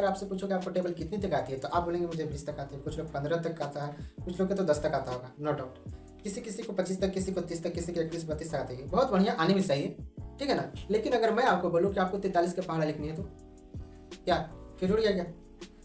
आपसे पूछो कि आपको टेबल कितनी तक आती है, तो आप बोलेंगे मुझे 20 तक आती है, कुछ लोग 15 तक आता है, कुछ लोग के तो 10 तक आता होगा, नो डाउट। किसी किसी को 25 तक, किसी को 30 तक, किसी को 31-32 तक आती है, बहुत बढ़िया, आनी भी चाहिए, ठीक है ना। लेकिन अगर मैं आपको बोलूँ कि आपको 43 के पहाड़ा लिखनी है, तो क्या फिर उड़ गया क्या?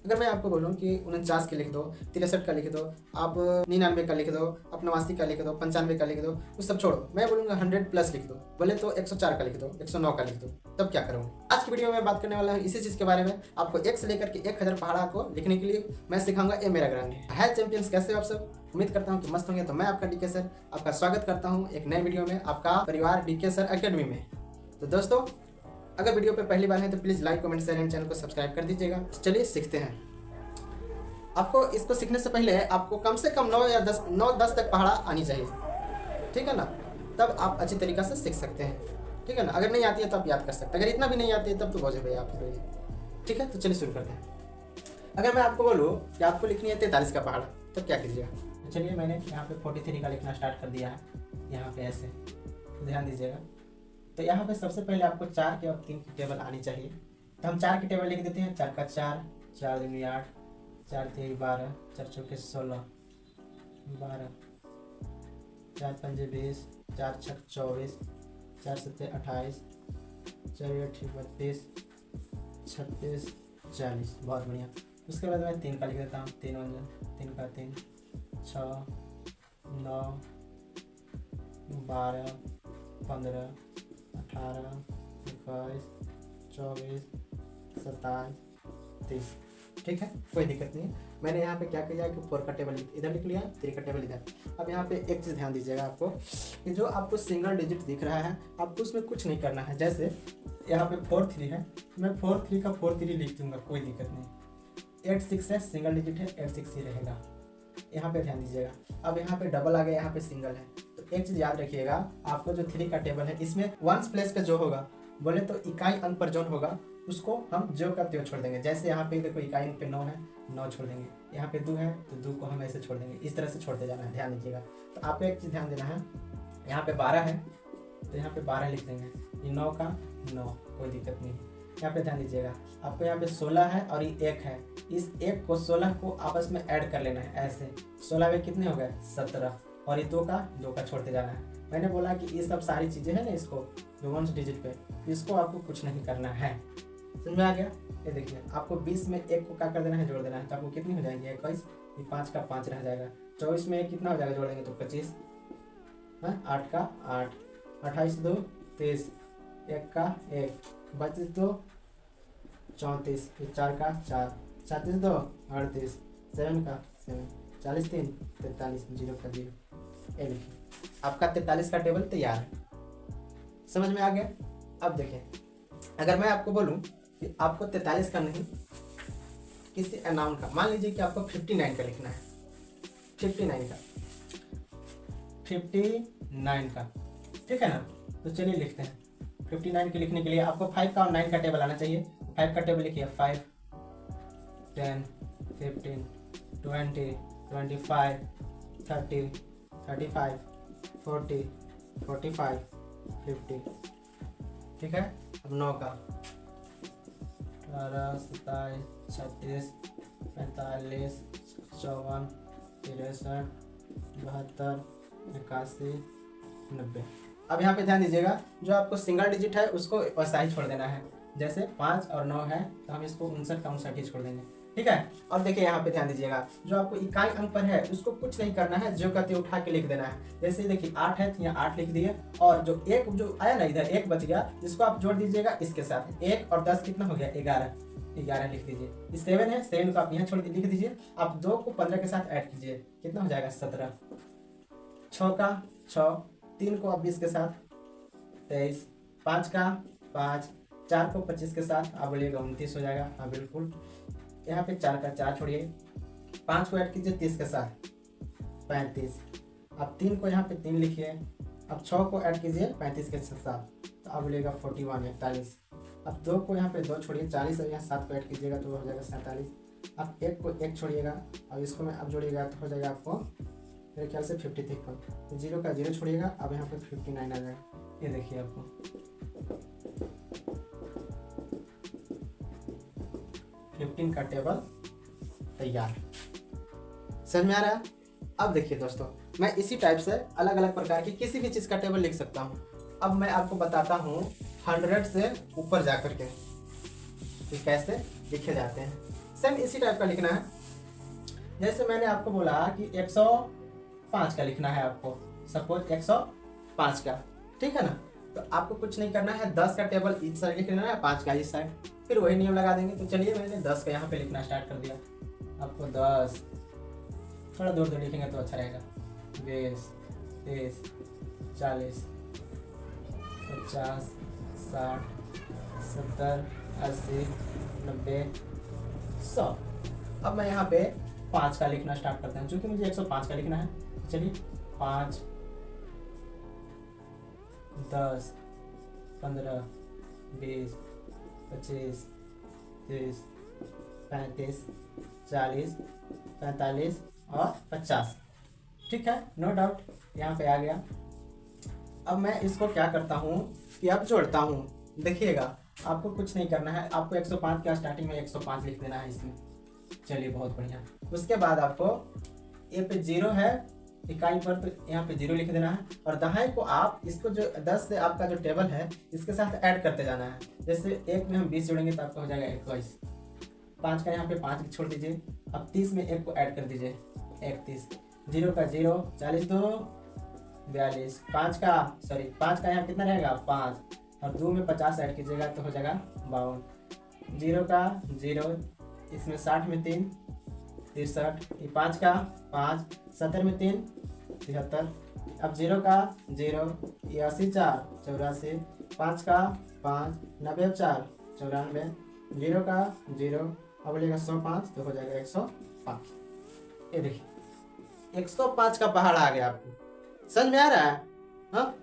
अगर मैं आपको बोलूँ कि 49 का लिख दो, 63 का लिख दो, आप 99 का लिख दो, आप 89 का लिख दो, 95 का लिख दो, वो सब छोड़ो, मैं बोलूँगा 100+ लिख दो, बोले तो 104 का लिख दो, 109 का लिख दो, तब क्या करूँगा? आज की वीडियो में बात करने वाला हूँ इसी चीज़ के बारे में। आपको 1 से लेकर के 1000 पहाड़ा को लिखने के लिए मैं सिखाऊंगा, ये मेरा ग्रांड है। चैंपियंस, कैसे हो आप सब? उम्मीद करता हूँ कि मस्त होंगे। तो मैं आपका डीके सर आपका स्वागत करता हूँ एक नए वीडियो में, आपका परिवार डीके सर एकेडमी में। तो दोस्तों, अगर वीडियो पे पहली बार है तो please like, comment, share and channel को सब्सक्राइब कर दीजिएगा। चलिए सीखते हैं। आपको इसको सीखने से पहले आपको कम से कम 9-10 तक पहाड़ा आनी चाहिए, ठीक है ना, तब आप अच्छी तरीक़ा से सीख सकते हैं, ठीक है ना। अगर नहीं आती है तो आप याद कर सकते हैं, अगर इतना भी नहीं आती है तब तो बहुत है भैया आपके लिए, ठीक है। तो चलिए शुरू करते हैं। अगर मैं आपको बोलूँ कि आपको लिखनी है 43 का पहाड़ा, तो क्या कीजिएगा? चलिए, मैंने यहाँ पे 43 का लिखना स्टार्ट कर दिया है, यहाँ पे ऐसे, ध्यान दीजिएगा। तो यहाँ पे सबसे पहले आपको 4 के और 3 की टेबल आनी चाहिए। तो हम 4 की टेबल लिख देते हैं। 4 का 4, 4 दूनी 8, 4 3 12, 4 चौके 16, 12, 4 पंजे 20, 4 छक 24, 4 सत्ते 28, 4 8 32, 36, 40। बहुत बढ़िया। उसके बाद मैं 3 का लिख देता हूँ। 3 3 का 3, 6, 9, 12, 15, 18, 21, 24, 27, 30, ठीक है, कोई दिक्कत नहीं है। मैंने यहाँ पे क्या किया कि 4 का टेबल इधर लिख लिया, 3 का टेबल इधर। अब यहाँ पे एक चीज़ ध्यान दीजिएगा आपको, कि जो आपको सिंगल डिजिट दिख रहा है, आपको उसमें कुछ नहीं करना है। जैसे यहाँ पे 4 3 है, मैं 4 3 का 4 3 लिख दूंगा, कोई दिक्कत नहीं। 8 6 है, सिंगल डिजिट है, 8 6 ही रहेगा। यहाँ पे ध्यान दीजिएगा। अब यहाँ पे डबल आ गया, यहाँ पे सिंगल है। तो एक चीज़ याद रखिएगा, आपको जो 3 का टेबल है, इसमें 1s प्लेस पे जो होगा, बोले तो इकाई अंक पर जो होगा, उसको हम जो का त्यों छोड़ देंगे। जैसे यहाँ पे देखो इकाई अंक पे 9 है, 9 छोड़ देंगे। यहाँ पे 2 है तो 2 को हम ऐसे छोड़ देंगे। इस तरह से छोड़ते जाना है, ध्यान दीजिएगा। तो आपको एक चीज़ ध्यान देना है, यहाँ पे 12 है तो यहाँ पे 12 लिख देंगे। ये 9 का 9, कोई दिक्कत नहीं। यहाँ पे ध्यान दीजिएगा, आपको यहाँ पे 16 है और ये 1 है। इस 1 को 16 को आपस में ऐड कर लेना है ऐसे। 16 में कितने हो गए? 17। और ये 2 का छोड़ते जाना है। मैंने बोला कि ये सब सारी चीज़ें हैं ना, इसको जो 1 डिजिट पे, इसको आपको कुछ नहीं करना है। समझ में आ गया? ये देखिए, आपको 20 में 1 को क्या कर देना है? जोड़ देना है। तो आपको कितनी हो जाएगी? 21। ये 5 का 5 रह जाएगा। 24 में कितना हो जाएगा? जोड़ देंगे तो 25। 8 का 8, 28 2 23, 1 का 1, 25 2 34, 4 का 4, 37 2 38, 7 का 7, 40 3 43, 0 का 0। ये लिखिए, आपका 43 का टेबल तैयार है। समझ में आ गया? अब देखिए, अगर मैं आपको बोलूं कि आपको 43 का नहीं, किसी अनाउन का, मान लीजिए कि आपको 59 का लिखना है। 59 का, ठीक है ना। तो चलिए लिखते हैं। 59 के लिखने के लिए आपको 5 का और 9 का टेबल आना चाहिए। 5 का टेबल लिखिए। 5, 10, 15, 20, 25, 30, 35, 40, 45, 50, ठीक है। अब 9 का 18, 27, 36, 45, 54, 63, 72, 81, 90। अब यहाँ पे ध्यान दीजिएगा, जो आपको सिंगल डिजिट है उसको वैसा ही छोड़ देना है। जैसे 5 और 9 है तो हम इसको 59 का 59 ही छोड़ देंगे, ठीक है। और देखिए यहाँ पे ध्यान दीजिएगा, जो आपको इकाई अंक पर है उसको कुछ नहीं करना है, जो कहते उठा के लिख देना है। जैसे देखिए 8 है तो यहाँ 8 लिख दिए, और जो 1 जो आया ना इधर 1 बच गया, जिसको आप जोड़ दीजिएगा इसके साथ। 1 और 10 कितना हो गया? 11, 11 लिख दीजिए। 7 है, 7 को आप यहाँ छोड़ लिख दीजिए। आप 2 को 15 के साथ ऐड कीजिए, कितना हो जाएगा? 17। 6 का 6, 3 को आप 20 के साथ 23, 5 का 5, 4 को 25 के साथ आप बोलिएगा 29 हो जाएगा। हाँ बिल्कुल। यहाँ पे 4 का 4 छोड़िए, 5 को ऐड कीजिए 30 के साथ 35। अब 3 को यहाँ पे 3 लिखिए। अब 6 को ऐड कीजिए 35 के साथ, तो आप बोलिएगा 41, 41। अब 2 को यहाँ पे 2 छोड़िए, 40, और यहाँ 7 को ऐड कीजिएगा तो हो जाएगा 47। अब 1 को 1 छोड़िएगा और इसको में अब जोड़िएगा तो हो जाएगा आपको मेरे ख्याल से 53। 0 का 0 छोड़िएगा, अब यहाँ पे 59 आ जाएगा। ये देखिए आपको 15 का टेबल तैयार। समझ में आ रहा है? अब देखिए दोस्तों, मैं इसी टाइप से अलग अलग प्रकार की किसी भी चीज़ का टेबल लिख सकता हूँ। अब मैं आपको बताता हूँ 100 से ऊपर जा करके कि कैसे लिखे जाते हैं। सेम इसी टाइप का लिखना है। जैसे मैंने आपको बोला कि 105 का लिखना है आपको, सपोज 105 का, ठीक है ना। तो आपको कुछ नहीं करना है, 10 का टेबल इस साइड लिखना है, 5 का इस साइड, फिर वही नियम लगा देंगे। तो चलिए मैंने 10 का यहाँ पे लिखना स्टार्ट कर दिया। आपको 10 थोड़ा दूर दूर लिखेंगे तो अच्छा रहेगा। 20, 30, 40, 50, 60, 70, 80, 90, 100। अब मैं यहाँ पे 5 का लिखना स्टार्ट करता हूँ, क्योंकि मुझे 105 का लिखना है। चलिए 5, 10, 15, 20, 25, 30, 35, 40, 45 और 50। ठीक है, नो डाउट यहाँ पे आ गया। अब मैं इसको क्या करता हूँ कि अब जोड़ता हूँ। देखिएगा, आपको कुछ नहीं करना है, आपको 105 का स्टार्टिंग में 105 लिख देना है इसमें। चलिए बहुत बढ़िया। उसके बाद आपको ए पे 0 है इकाई पर, तो यहाँ पे 0 लिख देना है। और दहाई को आप इसको जो 10 से आपका जो टेबल है इसके साथ ऐड करते जाना है। जैसे 1 में हम 20 जोड़ेंगे तो आपका हो जाएगा 21। 5 का यहाँ पे 5 छोड़ दीजिए। अब 30 में 1 को ऐड कर दीजिए, 31। 0 का 0, 40 2 42। 5 का यहाँ कितना रहेगा 5, और 2 में 50 ऐड कीजिएगा तो हो जाएगा 52। 0 का 0, इसमें 60 में 3 63, 5 का 5, 70 में 3 73। अब 0 का 0, 80 4 84, 5 का 5, 90 4 94, 0 का 0, अब बोलेगा 105 तो हो जाएगा 105। ये देखिए 105 का पहाड़ आ गया। आपको समझ में आ रहा है? हाँ,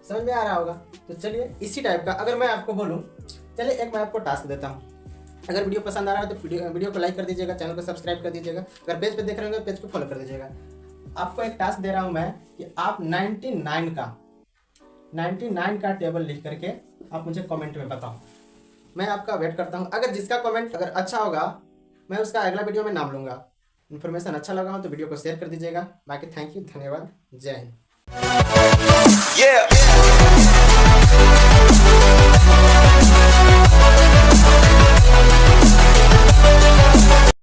समझ में आ रहा होगा। तो चलिए इसी टाइप का अगर मैं आपको बोलूँ, चलिए एक मैं आपको टास्क देता हूँ। अगर वीडियो पसंद आ रहा है तो वीडियो को लाइक कर दीजिएगा, चैनल को सब्सक्राइब कर दीजिएगा। अगर पेज पे देख रहे होंगे पेज को फॉलो कर दीजिएगा। आपको एक टास्क दे रहा हूँ मैं कि आप 99 का टेबल लिख करके आप मुझे कमेंट में बताओ। मैं आपका वेट करता हूँ। अगर जिसका कमेंट अगर अच्छा होगा मैं उसका अगला वीडियो में नाम लूँगा। इन्फॉर्मेशन अच्छा लगा हो तो वीडियो को शेयर कर दीजिएगा। बाकी थैंक यू, धन्यवाद, जय हिंद।